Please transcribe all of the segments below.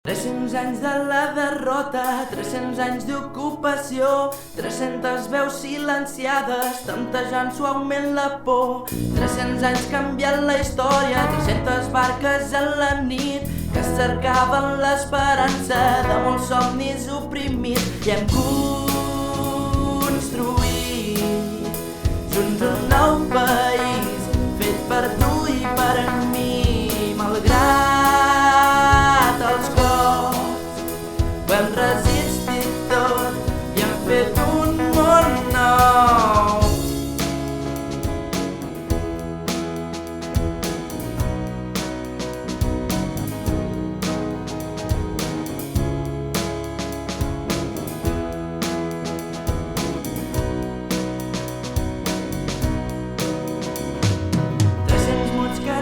300 anys de la derrota, 300 anys d'ocupació, 300 veus silenciades, temptejant suaument la por. 300 anys canviant la història, 300 barques en la nit que cercaven l'esperança de molts somnis oprimits. I hem construït junts un nou país fet per tu i per mi. Malgrat els cops ho hem resistit tot i hem fet un món nou.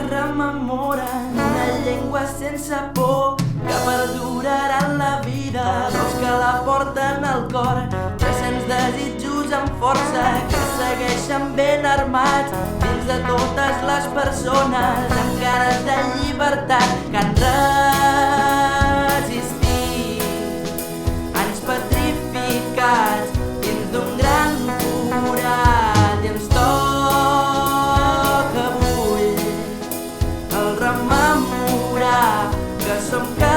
Rememoren una llengua sense por que perdurarà en la vida dels que la porten al cor. 300 desitjos amb força que segueixen ben armats dins de totes les persones amb ganes de llibertat que han resistit anys petrificats dins d'un gran forat. I ens rememorar que som catalans.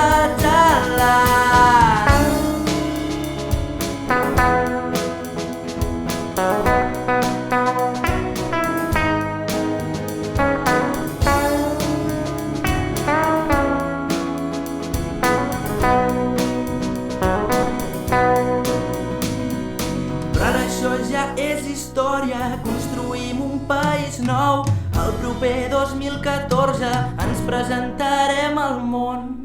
Però ara això ja és història, construïm un país nou. El proper 2014 ens presentarem al món.